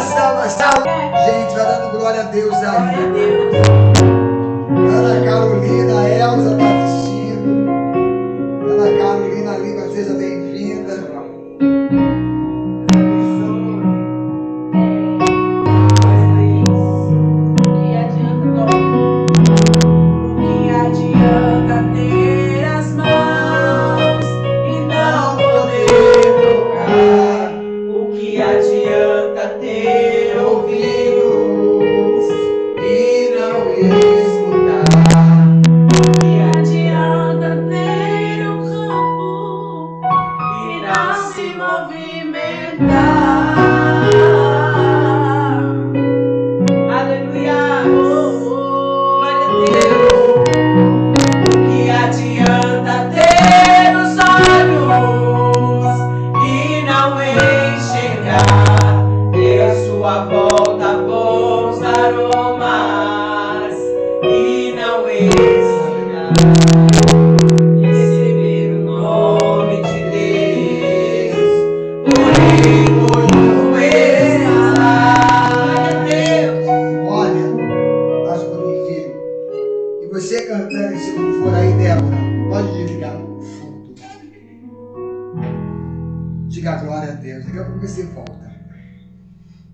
salva. Gente, vai dando glória a Deus aí. Ana Carolina, a Elza está assistindo. Ana Carolina Lima, seja bem-vinda.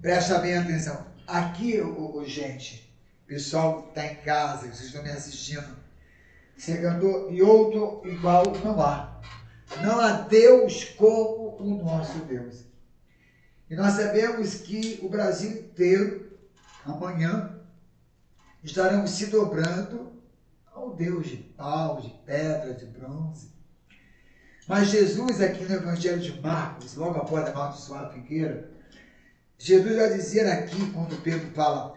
Presta bem atenção. Aqui, gente, pessoal está em casa, vocês estão me assistindo. Você cantou e outro igual não há. Não há Deus como o nosso Deus. E nós sabemos que o Brasil inteiro, amanhã, estarão se dobrando ao Deus de pau, de pedra, de bronze. Mas Jesus, aqui no Evangelho de Marcos, logo após a morte de Suave Figueira, Jesus vai dizer aqui, quando Pedro fala,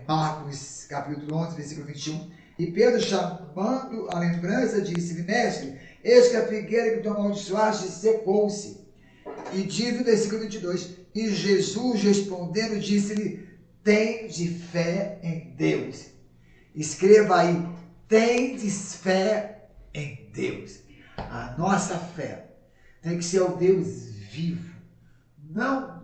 Marcos capítulo 11, versículo 21, e Pedro, chamando a lembrança, disse-lhe, mestre, eis que a figueira que tu amaldiçoaste secou-se. E diz no versículo 22, e Jesus respondendo, disse-lhe, tende fé em Deus. Escreva aí, tendes fé em Deus. A nossa fé tem que ser o Deus vivo, não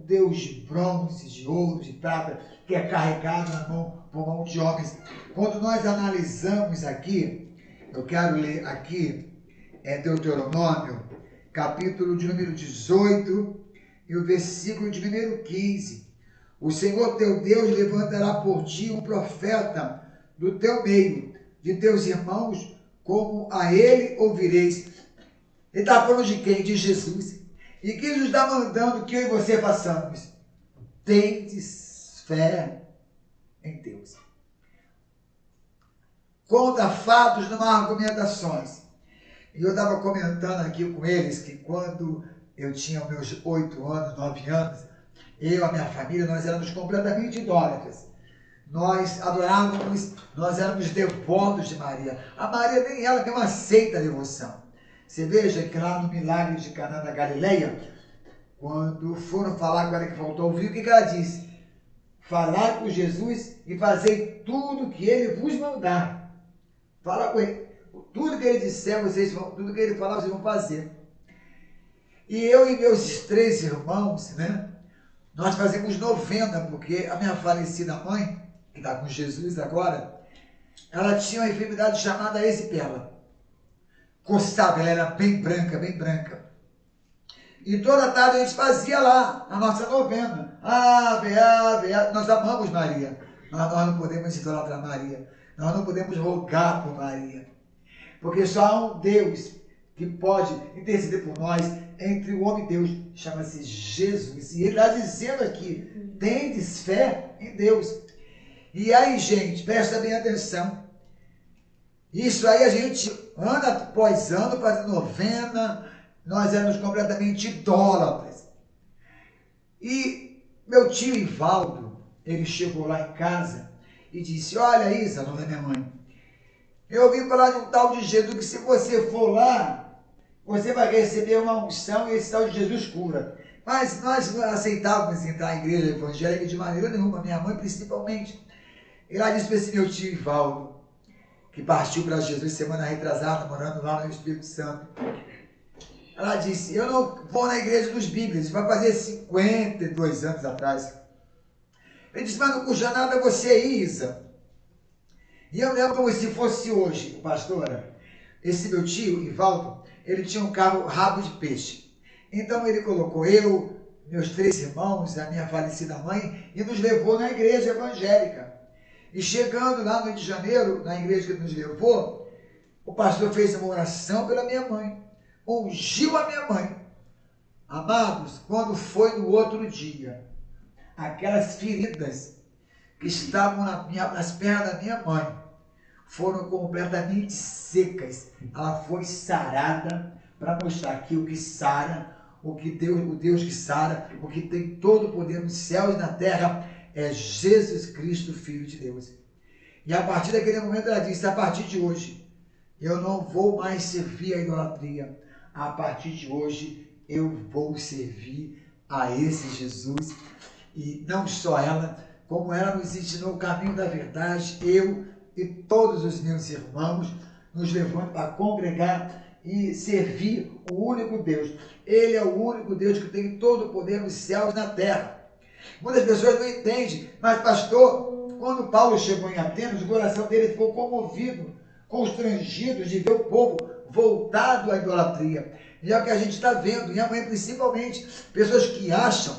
Deus de bronze, de ouro, de prata, que é carregado na mão por mão de homens. Quando nós analisamos aqui, eu quero ler aqui, Deuteronômio, capítulo de número 18 e o versículo de número 15. O Senhor teu Deus levantará por ti um profeta do teu meio, de teus irmãos, como a ele ouvireis. Ele está falando de quem? De Jesus. E que Jesus está mandando que eu e você façamos? Tendes fé em Deus. Conta fatos, não há argumentações. E eu estava comentando aqui com eles que quando eu tinha meus 8 anos, 9 anos, eu e a minha família, nós éramos completamente idólatras. Nós adorávamos, nós éramos devotos de Maria. A Maria, nem ela tem uma seita devoção. Você veja que lá no milagre de Caná da Galileia, quando foram falar com ela que faltou ouvir, o que ela disse? Falar com Jesus e fazer tudo que ele vos mandar. Fala com ele. Tudo que ele disser, tudo que ele falar, vocês vão fazer. E eu e meus 3 irmãos, né? Nós fazemos novena, porque a minha falecida mãe, que está com Jesus agora, ela tinha uma enfermidade chamada erisipela. Coçava, ela era bem branca, bem branca. E toda tarde a gente fazia lá a nossa novena. Ave, ave, ave. Nós amamos Maria. Mas nós não podemos idolatrar Maria. Nós não podemos rogar por Maria. Porque só há um Deus que pode interceder por nós entre o homem e Deus. Chama-se Jesus. E ele está dizendo aqui, tendes fé em Deus. E aí, gente, presta bem atenção. Isso aí a gente, ano após ano, fazendo novena, nós éramos completamente idólatras. E meu tio Ivaldo, ele chegou lá em casa e disse, olha Isa, nome da minha mãe, eu ouvi falar de um tal de Jesus que se você for lá, você vai receber uma unção e esse tal de Jesus cura. Mas nós não aceitávamos entrar em igreja evangélica de maneira nenhuma, minha mãe principalmente. E lá disse para esse meu tio Ivaldo, que partiu para Jesus semana retrasada, morando lá no Espírito Santo. Ela disse, eu não vou na igreja dos bíblicos, vai fazer 52 anos atrás. Ele disse, mas não custa nada você ir, Isa. E eu lembro como se fosse hoje, pastora. Esse meu tio, Ivaldo, ele tinha um carro rabo de peixe. Então ele colocou eu, meus 3 irmãos, a minha falecida mãe, e nos levou na igreja evangélica. E chegando lá no Rio de Janeiro, na igreja que nos levou, o pastor fez uma oração pela minha mãe. Ungiu a minha mãe. Amados, quando foi no outro dia, aquelas feridas que estavam nas pernas da minha mãe foram completamente secas. Ela foi sarada para mostrar que o que sara, o Deus que sara, o que tem todo o poder nos céus e na terra é Jesus Cristo, Filho de Deus. E a partir daquele momento ela disse, a partir de hoje, eu não vou mais servir a idolatria. A partir de hoje, eu vou servir a esse Jesus. E não só ela, como ela nos ensinou o caminho da verdade, eu e todos os meus irmãos nos levando para congregar e servir o único Deus. Ele é o único Deus que tem todo o poder nos céus e na terra. Muitas pessoas não entendem, mas pastor, quando Paulo chegou em Atenas, o coração dele ficou comovido, constrangido de ver o povo voltado à idolatria. E é o que a gente está vendo, e amanhã principalmente, pessoas que acham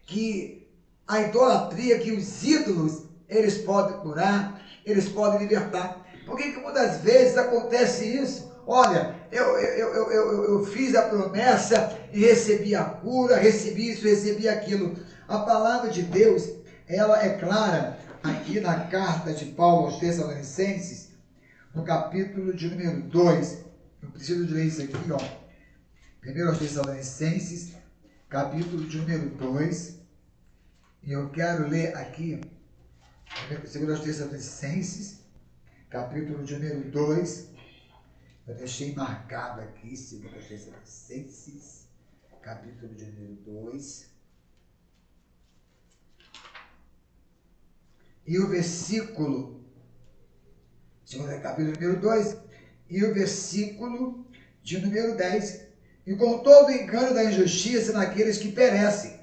que a idolatria, que os ídolos, eles podem curar, eles podem libertar. Por que muitas vezes acontece isso? Olha, eu fiz a promessa e recebi a cura, recebi isso, recebi aquilo. A palavra de Deus, ela é clara aqui na carta de Paulo aos Tessalonicenses, no capítulo de número 2. Eu preciso de ler isso aqui, ó. Primeiro aos Tessalonicenses, capítulo de número 2. E eu quero ler aqui, segundo aos Tessalonicenses, capítulo de número 2. Eu deixei marcado aqui, segundo aos Tessalonicenses, capítulo de número 2. E o versículo, segundo capítulo número 2, e o versículo de número 10. E com todo o engano da injustiça naqueles que perecem,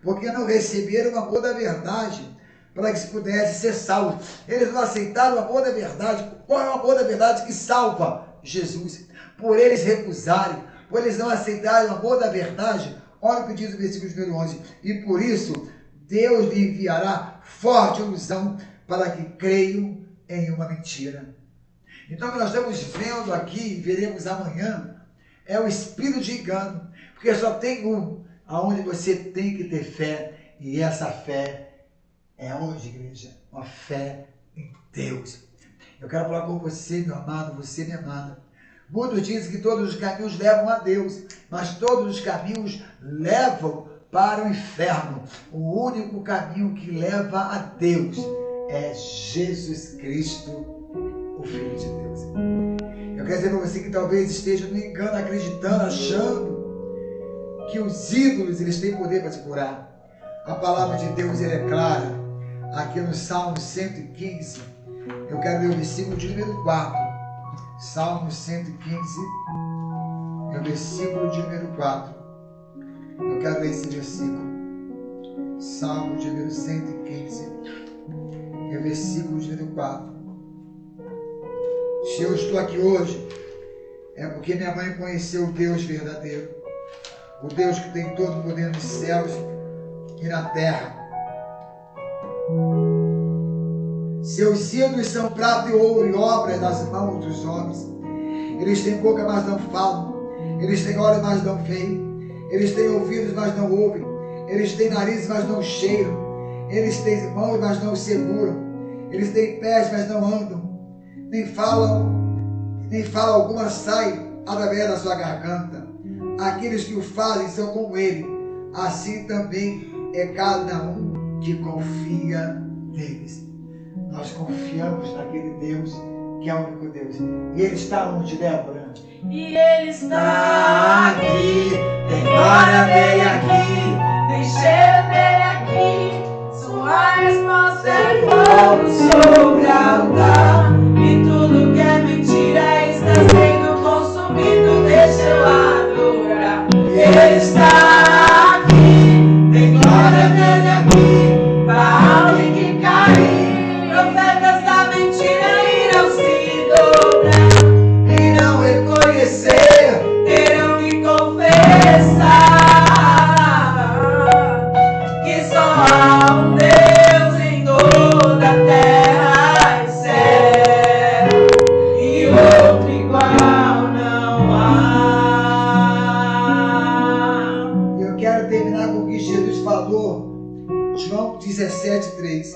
porque não receberam o amor da verdade, para que se pudesse ser salvo. Eles não aceitaram o amor da verdade. Qual é o amor da verdade que salva? Jesus. Por eles recusarem, por eles não aceitarem o amor da verdade, olha o que diz o versículo número 11. E por isso, Deus lhe enviará forte ilusão para que creiam em uma mentira. Então, o que nós estamos vendo aqui, veremos amanhã, é o espírito de engano. Porque só tem um, aonde você tem que ter fé. E essa fé é onde, igreja? Uma fé em Deus. Eu quero falar com você, meu amado, você, minha amada. Muitos dizem que todos os caminhos levam a Deus, mas todos os caminhos levam para o inferno. O único caminho que leva a Deus é Jesus Cristo, o Filho de Deus. Eu quero dizer para você que talvez esteja no engano, acreditando, achando que os ídolos eles têm poder para te curar. A palavra de Deus ela é clara. Aqui no Salmo 115, eu quero ler o versículo de número 4. Salmo 115, é o versículo de número 4. Eu quero ler esse versículo. Salmo de número 115, é o versículo de número 4. Se eu estou aqui hoje, é porque minha mãe conheceu o Deus verdadeiro. O Deus que tem todo o poder nos céus e na terra. Seus ídolos são prata e ouro e obras das mãos dos homens. Eles têm boca, mas não falam. Eles têm olhos, mas não veem. Eles têm ouvidos, mas não ouvem. Eles têm nariz, mas não cheiram. Eles têm mãos, mas não seguram. Eles têm pés, mas não andam. Nem fala alguma sai através da sua garganta. Aqueles que o fazem são como ele. Assim também é cada um que confia neles. Nós confiamos naquele Deus que é o único Deus. E Ele está onde, Débora? E Ele está aqui. Tem glória dele aqui. Tem cheiro dele aqui. Sua resposta é fogo sobre a altar. E tudo que é mentira está sendo consumido. Deixa eu adorar. Ele está aqui. Tem glória dele aqui. há um Deus em toda a terra e céu, e outro igual não há. Eu quero terminar com o que Jesus falou, João 17:3.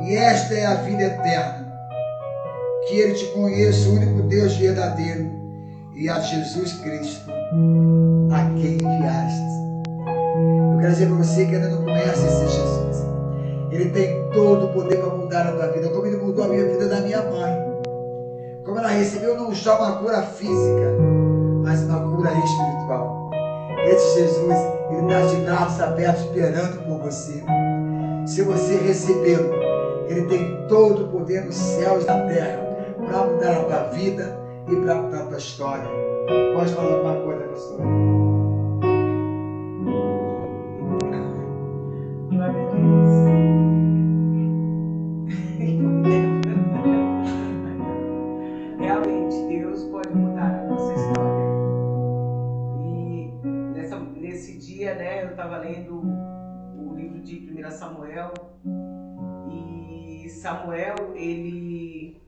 E esta é a vida eterna, que ele te conheça, o único Deus verdadeiro, e a Jesus Cristo, a quem enviaste. Eu quero dizer para você que ainda não conhece esse Jesus. Ele tem todo o poder para mudar a tua vida, como ele mudou a minha vida da minha mãe. Como ela recebeu não só uma cura física, mas uma cura espiritual. Esse Jesus, ele está de braços abertos esperando por você. Se você recebê-lo, ele tem todo o poder nos céus e na terra para mudar a tua vida e para mudar a tua história. Pode falar alguma coisa, pastor? Glória a Deus. Realmente, Deus pode mudar a nossa história. E nesse dia, né, eu estava lendo o livro de 1 Samuel. E Samuel, ele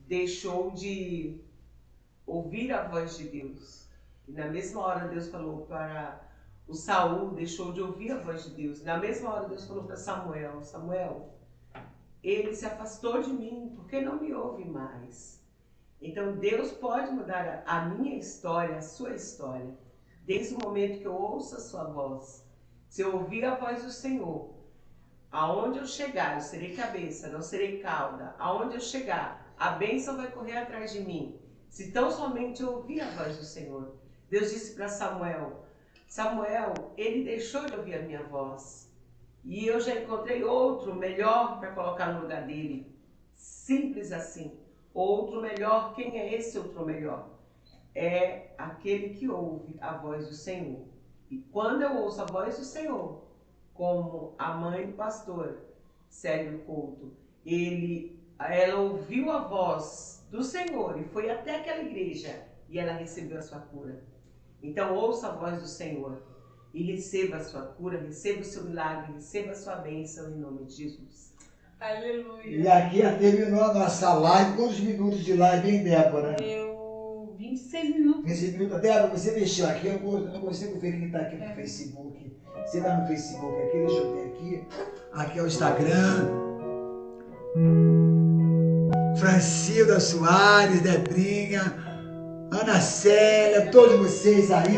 deixou de ouvir a voz de Deus. E na mesma hora Deus falou para o Saul, deixou de ouvir a voz de Deus. Na mesma hora Deus falou para Samuel, Samuel, ele se afastou de mim, porque não me ouve mais. Então Deus pode mudar a minha história, a sua história. Desde o momento que eu ouço a sua voz. Se eu ouvir a voz do Senhor, aonde eu chegar, eu serei cabeça, não serei cauda. Aonde eu chegar, a bênção vai correr atrás de mim. Se tão somente eu ouvir a voz do Senhor. Deus disse para Samuel, Samuel, ele deixou de ouvir a minha voz. E eu já encontrei outro melhor para colocar no lugar dele. Simples assim. Outro melhor, quem é esse outro melhor? É aquele que ouve a voz do Senhor. E quando eu ouço a voz do Senhor, como a mãe do pastor Célio Couto, ela ouviu a voz do Senhor e foi até aquela igreja e ela recebeu a sua cura. Então ouça a voz do Senhor e receba a sua cura, receba o seu milagre, receba a sua bênção em nome de Jesus. Aleluia. E aqui já terminou a nossa live. Quantos minutos de live, hein, Débora? 26 minutos. 26 minutos. Débora, você mexeu aqui, eu não consigo ver quem está aqui no Facebook. Você vai no Facebook aqui, deixa eu ver aqui. Aqui é o Instagram. Francilda Soares, Debrinha, Ana Célia, todos vocês aí.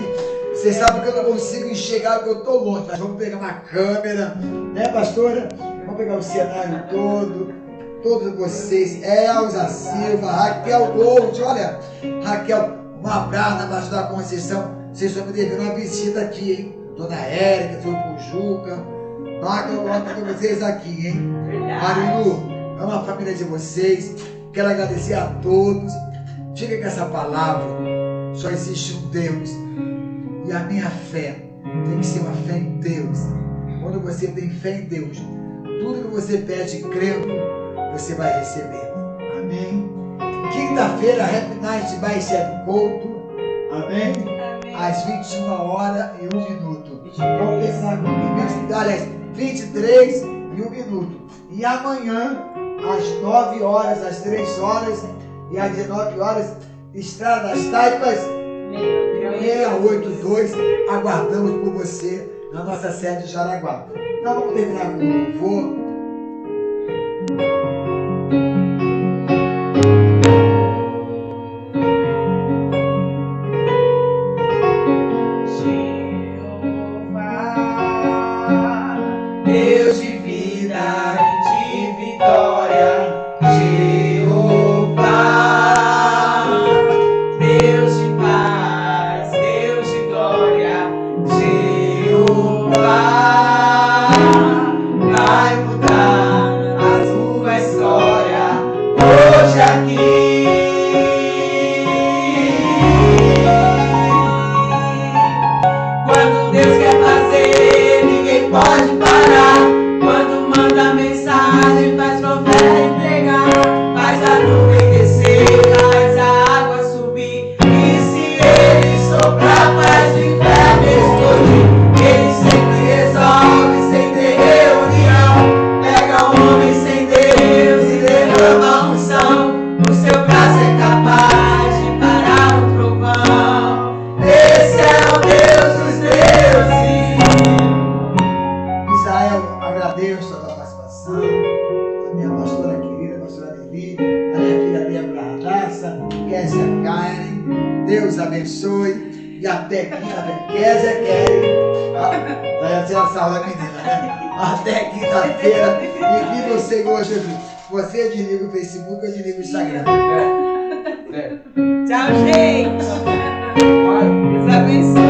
Vocês sabem que eu não consigo enxergar porque eu estou longe, mas vamos pegar uma câmera, né, pastora? Vamos pegar o cenário todo, todos vocês, Elza Silva, Raquel Gold, olha, Raquel, um abraço na pastora Conceição, vocês estão me devendo uma visita aqui, hein? Dona Érica, seu Pujuca, eu gosto de vocês aqui, hein? Marilu, é uma família de vocês, quero agradecer a todos, fica com essa palavra, só existe um Deus, e a minha fé tem que ser uma fé em Deus. Quando você tem fé em Deus, tudo que você pede crendo, você vai receber. Amém? Quinta-feira, Happy Night by Célio Couto. Amém? Amém. Às 21h01. Vamos pensar comigo. Aliás, 23 e 1 minuto. E amanhã, às 9 horas, às 3 horas e às 19 horas, Estrada das Taipas 682. Aguardamos por você na nossa sede de Jaraguá. Então vamos terminar com o louvor. Deus de vida e de vitória, Jeová, Deus de paz, Deus de glória, Jeová, vai mudar a tua história hoje aqui. Quando Deus quer fazer, ninguém pode parar. Quando manda mensagem, a Deus pela participação, a minha pastora querida, a pastora Lili, a minha filha Débora Radassa, Kézia Karen, Deus abençoe e até quinta-feira. Kézia Karen, vai ser a salva da menina, né? Até quinta-feira e que você goste. Você desliga o Facebook, eu desligo o Instagram. Tchau, gente. Deus abençoe.